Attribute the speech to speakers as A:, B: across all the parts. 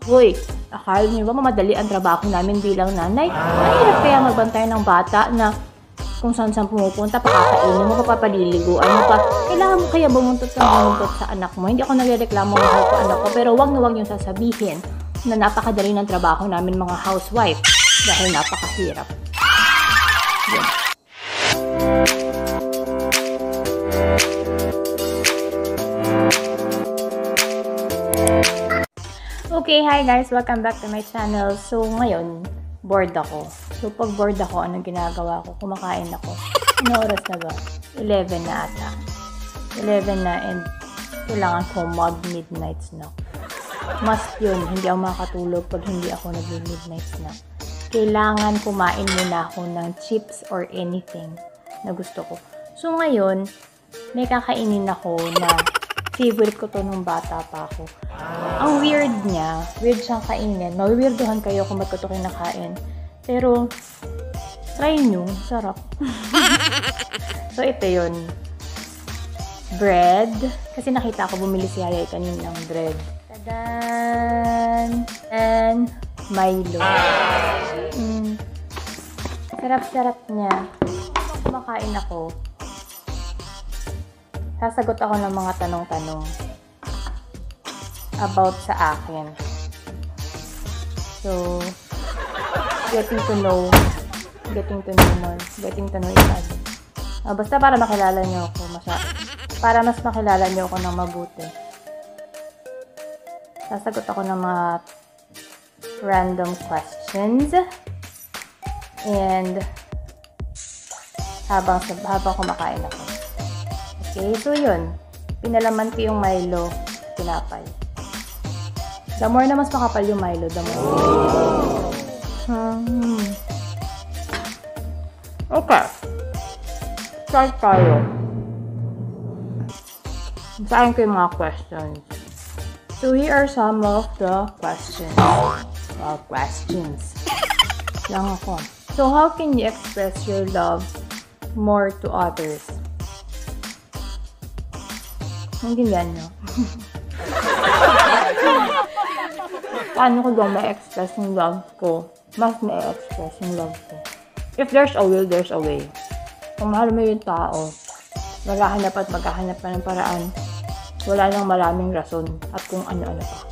A: Hoy, akala niyo ba mamadali ang trabaho namin bilang nanay? Mahirap kaya magbantay ng bata na kung saan pumupunta, pakakainin mo, papapaliliguan mo pa. Kailangan mo kaya bumuntot sa anak mo. Hindi ako nagrereklamo mahal ko anak ko, pero wag na wag yung sasabihin na napakadali ng trabaho namin mga housewife dahil napakahirap. Yan. Okay, hi guys! Welcome back to my channel. So, ngayon, bored ako. So, pag bored ako, anong ginagawa ko? Kumakain ako. Ano oras na ba? 11 na ata. 11 na and kailangan ko mag-midnight snack. Must yun. Hindi ako makatulog pag hindi ako nag-midnight snack. Kailangan kumain muna ako ng chips or anything na gusto ko. So, ngayon, may kakainin ako na favorite ko to nung bata pa ako. Ang weird niya, weird siyang kainin. Mawiwirduhan kayo kung ba't ko ito kinakain. Pero, try nyo. Sarap. So, ito yun. Bread. Kasi nakita ko, bumili si Yayay kaninang bread. Tadan! And Milo. Sarap-sarap niya. Kumakain ako. Sasagot ako ng mga tanong-tanong about sa akin. So, getting to know more, getting to know each other. Basta para makilala niyo ako, para mas makilala niyo ako ng mabuti. Sasagot ako ng mga random questions. And habang kumakain ako. Okay, so yun. Pinalaman ko yung Milo, tinapay. The more na mas makapal yung Milo, the more. Okay. Start tayo. Saan ko yung mga questions. So here are some of the questions. Questions. Lang ako. So how can you express your love more to others? Hindi yan, no? Paano ko ba ma-express yung love ko? Mas ma-express yung love ko. If there's a will, there's a way. Kung mahal mo yung tao, maghahanap pa ng paraan. Wala nang maraming rason at kung ano-ano pa.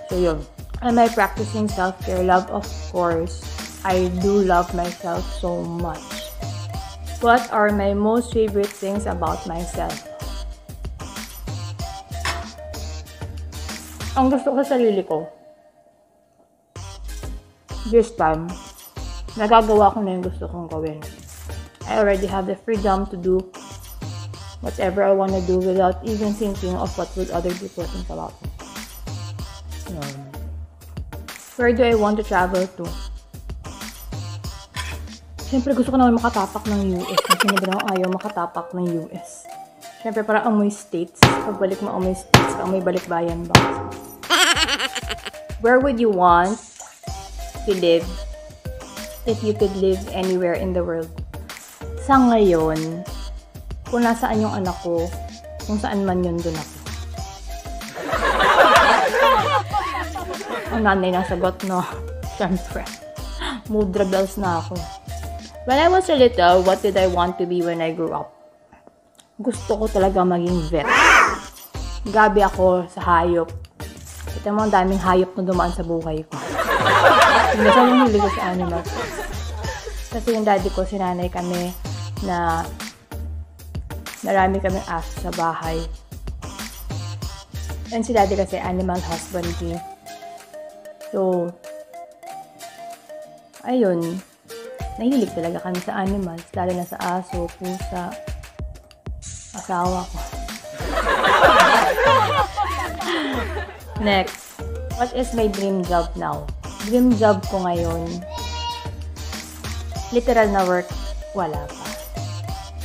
A: So yun. Am I practicing self-care? Love, of course. I do love myself so much. What are my most favorite things about myself? Ang gusto ko sa sarili ko, this time, nagagawa ko na yung gusto kong gawin. I already have the freedom to do whatever I want to do without even thinking of what would other people think about me. Where do I want to travel to? Siyempre, gusto ko naman makatapak ng US. Sino ba naman ayaw makatapak ng US? Siyempre, parang amoy states. Pagbalik mo amoy states, amoy balikbayan ba? Where would you want to live if you could live anywhere in the world? Sa ngayon, kung nasaan yung anak ko, kung saan man yun, dun ako. Ang nanay na sagot, no? Siyempre. Mood rebels na ako. When I was a little, what did I want to be when I grew up? Gusto ko talaga maging vet. Gabi ako sa hayop. Ito mo, ang daming hayop na dumaan sa buhay ko. Hindi sa yung huli ko sa animals. Kasi yung daddy ko, sinanay kami na marami kaming aso sa bahay. And si daddy kasi animal husbandry. So, ayun. Nahilig talaga kami sa animals. Lalo na sa aso, pusa, asawa ko. Next, what is my dream job now? Dream job ko ngayon, literal na work, wala pa.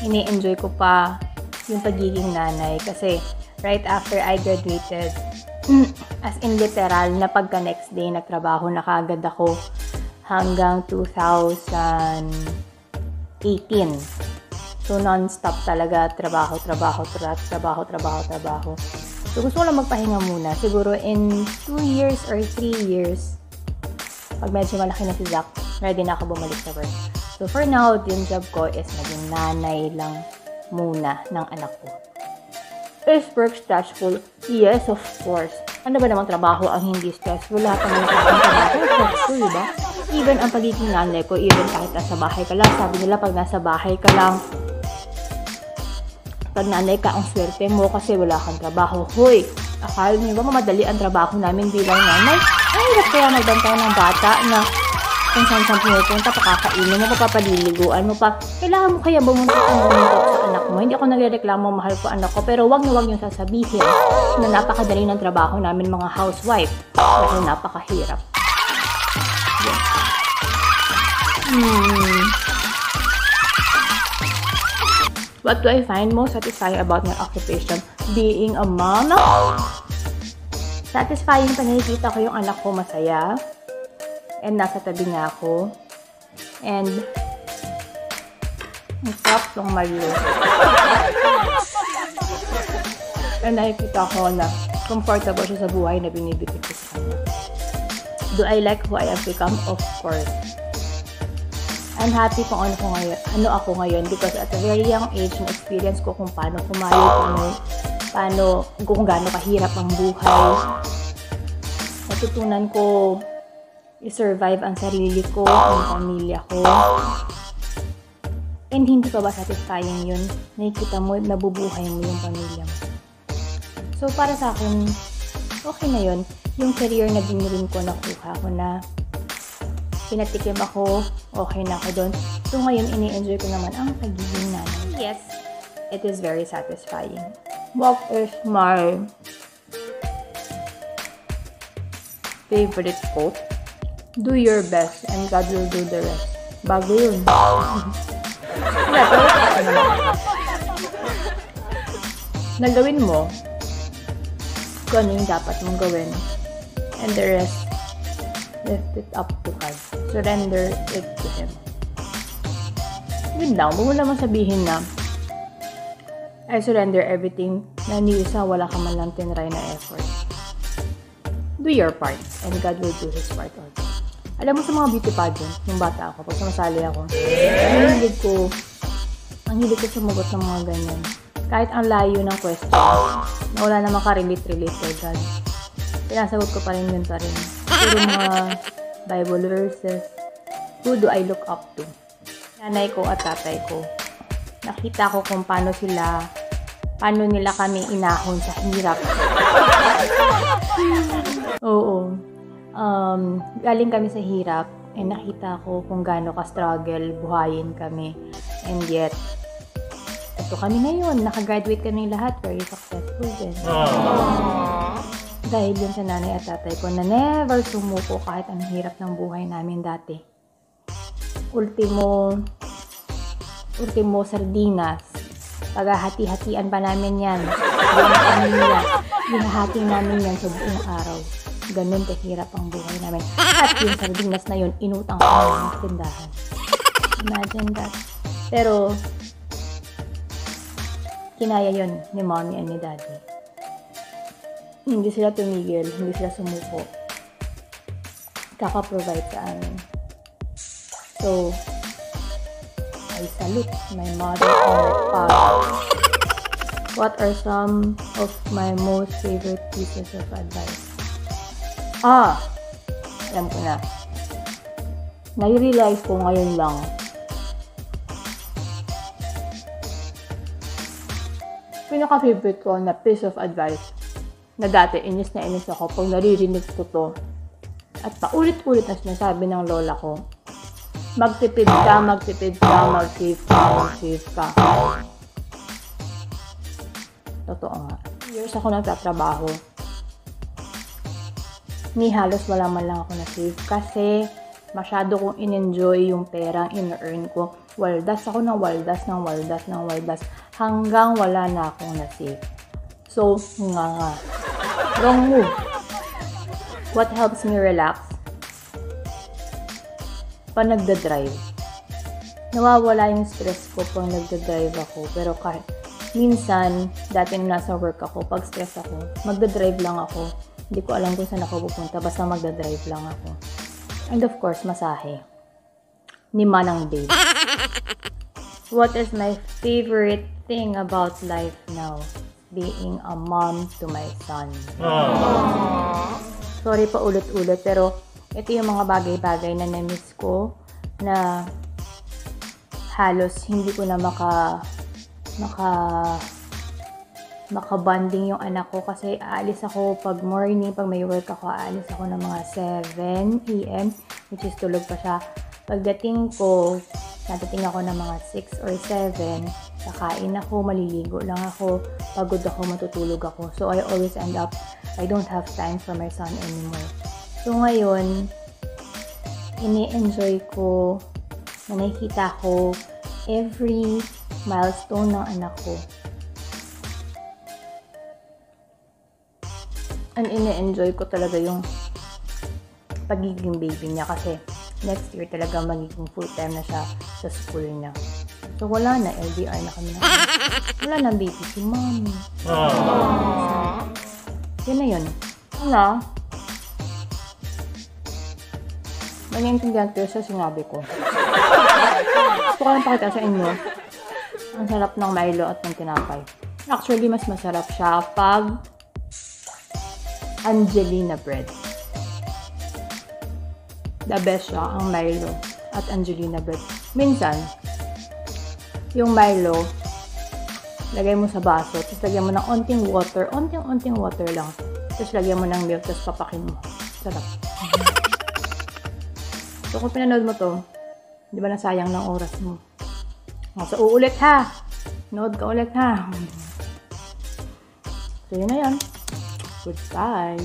A: Ini-enjoy ko pa yung pagiging nanay kasi right after I graduated, as in literal na pagka next day nagtrabaho na kaagad ako hanggang 2018. So non-stop talaga trabaho. So, gusto ko lang magpahinga muna. Siguro in 2 years or 3 years, pag medyo malaki na si Zach, ready na ako bumalik sa work. So, for now, yung job ko is naging nanay lang muna ng anak ko. Is work stressful? Yes, of course. Ano ba namang trabaho ang hindi stressful? Lahat ng mga trabaho stressful, diba? Even ang pagiging nanay ko, even kahit nasa bahay ka lang, sabi nila pag nasa bahay ka lang, pag nanay ka, ang swerte mo kasi wala kang trabaho. Hoy, akala niyo ba mamadali ang trabaho namin bilang nanay? Ang hirap kaya magbantay ng bata na kung saan pumupunta, pakakainin mo, papapaliliguan mo pa. Kailangan mo kaya bumuntot sa anak mo. Hindi ako nagreklamo, mahal ko anak ko, pero wag na wag yung sasabihin na napakadali ng trabaho namin mga housewife. Dahil napakahirap. What do I find most satisfying about my occupation? Being a mom? Satisfying pa nakikita ko yung anak ko masaya. And nasa tabi niya ako. And ang sarap ng Mario. And nakikita ko na comfortable siya sa buhay na binibigay ko sa kanya. Do I like who I have become? Of course. I'm happy kung ano ako ngayon because at a very young age, na-experience ko kung paano kumayo, kung gaano kahirap ang buhay. Natutunan ko i-survive ang sarili ko, ang pamilya ko. And hindi pa ba satisfying yun? Nakikita mo, nabubuhay mo yung pamilya mo. So, para sa akin, okay na yun. Yung career na dinirin ko, nakuha ko na. Pinatikim ako, okay na ako doon. So, ngayon, ini-enjoy ko naman ang pagiging nanay. Yes, it is very satisfying. What is my favorite quote? Do your best and God will do the rest. Bago yun. Nagawin mo kung ano yung dapat mong gawin. And the rest, lift it up to God. Surrender it to Him. Yun lang. Huwag mo naman sabihin na I surrender everything na nisa wala ka man lang tinry na effort. Do your part and God will do His part also. Alam mo sa mga beauty pageant, yung bata ako, pag sumasali ako, ang hilig ko sumagot ng mga ganyan. Kahit ang layo ng question, na wala namang ka-relate kay God. Pinasagot ko pa rin yun pa rin. Pero mga Bible verses, who do I look up to? Nanay ko at tatay ko. Nakita ko kung paano nila kami inahon sa hirap. Oo. Galing kami sa hirap and nakita ko kung gaano ka-struggle buhayin kami. And yet, ito kami ngayon. Nakagraduate kami lahat. Very successful din. Dahil yun sa nanay at tatay ko na never sumuko kahit ang hirap ng buhay namin dati. Ultimo sardinas. Paghahati-hatian pa namin yan. Yung pamilya. Hinahati namin yan sa buong araw. Ganun kahirap ang buhay namin. At yung sardinas na yun, inutang ko namin sa tindahan. Imagine that. Pero, kinaya yun ni mommy and ni daddy. Hindi sila tumigil, hindi sila sumuko. Kaka-provide sa amin. So, I salute my mother and my father. What are some of my most favorite pieces of advice? Alam ko na. Nai-realize ko ngayon lang. Pinaka-favorite ko na piece of advice na dati inis na inis ako pag naririnig ko to at paulit-ulit na sinasabi ng lola ko, magtipid ka, mag-save ka. Totoo nga. Years ako nagtatrabaho. Ni halos wala man lang ako na-save kasi masyado kong in-enjoy yung perang in-earn ko. Waldas ako ng waldas hanggang wala na akong na-save. So, nga. Wrong move. What helps me relax? Pag nagda-drive. Nawawala yung stress ko pag nagda-drive ako. Pero minsan, dati nung nasa work ako, pag stress ako, magdadrive lang ako. Hindi ko alam kung saan ako pupunta, basta magdadrive lang ako. And of course, masahe. Ni Manang Babe. What is my favorite thing about life now? Being a mom to my son. Sorry pa ulit-ulit, pero ito yung mga bagay-bagay na na-miss ko na halos hindi ko na makabanding yung anak ko kasi aalis ako pag morning, pag may work ako, aalis ako ng mga 7 a.m. which is tulog pa siya. Pagdating ko, natating ako ng mga 6 or 7, kakain ako, maliligo lang ako, pagod ako, matutulog ako. So I always end up, I don't have time for my son anymore. So ngayon, ini-enjoy ko na nakikita ko every milestone ng anak ko. And ini-enjoy ko talaga yung pagiging baby niya kasi next year talaga magiging full-time na siya sa school niya. So wala na, LDR na kami na. Wala na baby si mommy. Yun na yun. Ano? Maintindihan ko sa sinabi ko. Gusto ko lang pakita sa inyo. Ang sarap ng Milo at ng tinapay. Actually, mas masarap siya pag Angelina bread. The best siya, ang Milo at Angelina bread. Minsan, yung Milo, lagay mo sa baso, tapos lagyan mo ng onting water lang. Tapos lagyan mo ng milk, tapos papakin mo. Sarap. So, kung pinanood mo to, di ba nasayang ng oras mo? So, uulit ha! Nood ka ulit ha! So, yun na yun. Goodbye!